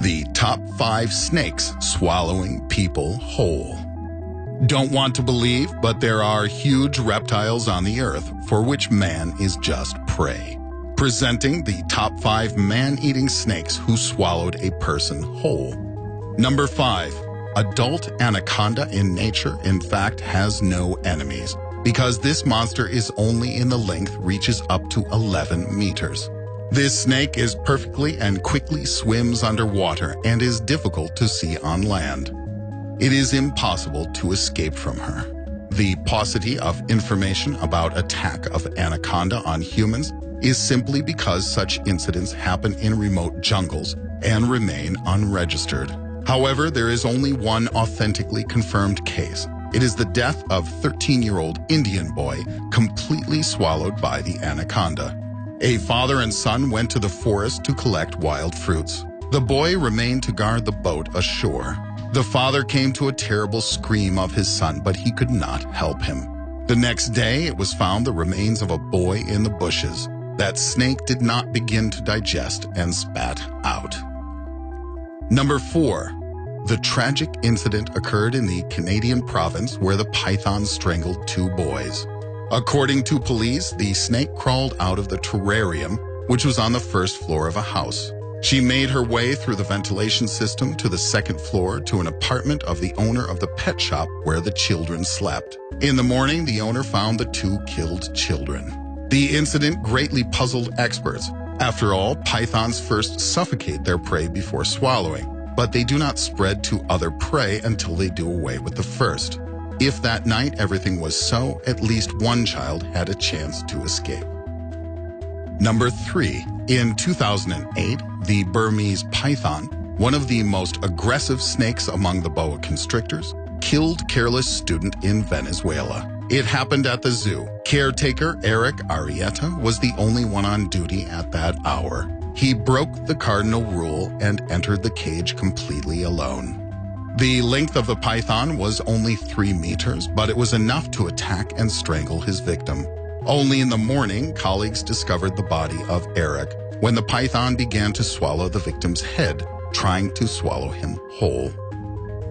The top 5 snakes swallowing people whole. Don't want to believe, but there are huge reptiles on the earth for which man is just prey. Presenting the top 5 man-eating snakes who swallowed a person whole. Number 5. Adult anaconda in nature, in fact, has no enemies, because this monster is only in the length reaches up to 11 meters. This snake is perfectly and quickly swims underwater and is difficult to see on land. It is impossible to escape from her. The paucity of information about attack of anaconda on humans is simply because such incidents happen in remote jungles and remain unregistered. However, there is only one authentically confirmed case. It is the death of 13-year-old Indian boy completely swallowed by the anaconda. A father and son went to the forest to collect wild fruits. The boy remained to guard the boat ashore. The father came to a terrible scream of his son, but he could not help him. The next day, it was found the remains of a boy in the bushes. That snake did not begin to digest and spat out. Number 4. The tragic incident occurred in the Canadian province where the python strangled 2 boys. According to police, the snake crawled out of the terrarium, which was on the first floor of a house. She made her way through the ventilation system to the second floor to an apartment of the owner of the pet shop where the children slept. In the morning, the owner found the 2 killed children. The incident greatly puzzled experts. After all, pythons first suffocate their prey before swallowing, but they do not spread to other prey until they do away with the first. If that night everything was so, at least one child had a chance to escape. Number 3. In 2008, the Burmese python, one of the most aggressive snakes among the boa constrictors, killed careless student in Venezuela. It happened at the zoo. Caretaker Eric Arrieta was the only one on duty at that hour. He broke the cardinal rule and entered the cage completely alone. The length of the python was only 3 meters, but it was enough to attack and strangle his victim. Only in the morning, colleagues discovered the body of Eric when the python began to swallow the victim's head, trying to swallow him whole.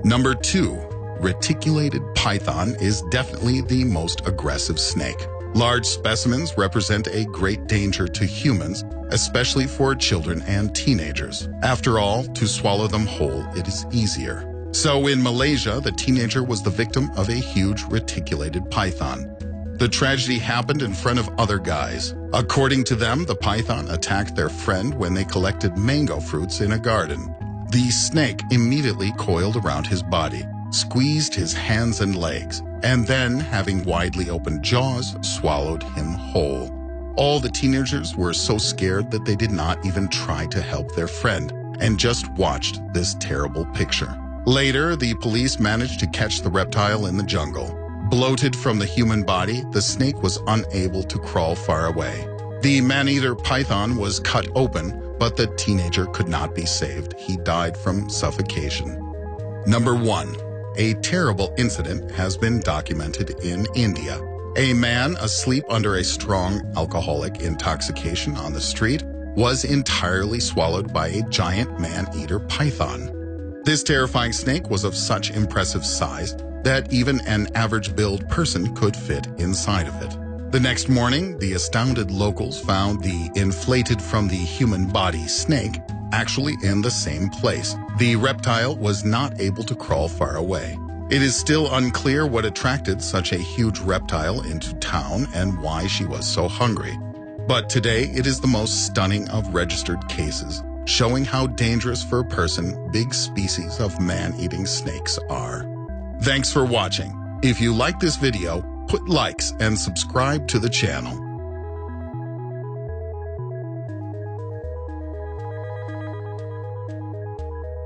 Number 2. Reticulated python is definitely the most aggressive snake. Large specimens represent a great danger to humans, especially for children and teenagers. After all, to swallow them whole, it is easier. So in Malaysia, the teenager was the victim of a huge reticulated python. The tragedy happened in front of other guys. According to them, the python attacked their friend when they collected mango fruits in a garden. The snake immediately coiled around his body, squeezed his hands and legs, and then, having widely opened jaws, swallowed him whole. All the teenagers were so scared that they did not even try to help their friend, and just watched this terrible picture. Later, the police managed to catch the reptile in the jungle. Bloated from the human body, the snake was unable to crawl far away. The man-eater python was cut open, but the teenager could not be saved. He died from suffocation. Number 1. A terrible incident has been documented in India. A man asleep under a strong alcoholic intoxication on the street was entirely swallowed by a giant man-eater python. This terrifying snake was of such impressive size that even an average-built person could fit inside of it. The next morning, the astounded locals found the inflated from the human body snake actually in the same place. The reptile was not able to crawl far away. It is still unclear what attracted such a huge reptile into town and why she was so hungry. But today, it is the most stunning of registered cases, showing how dangerous for a person big species of man-eating snakes are. Thanks for watching. If you like this video, put likes and subscribe to the channel.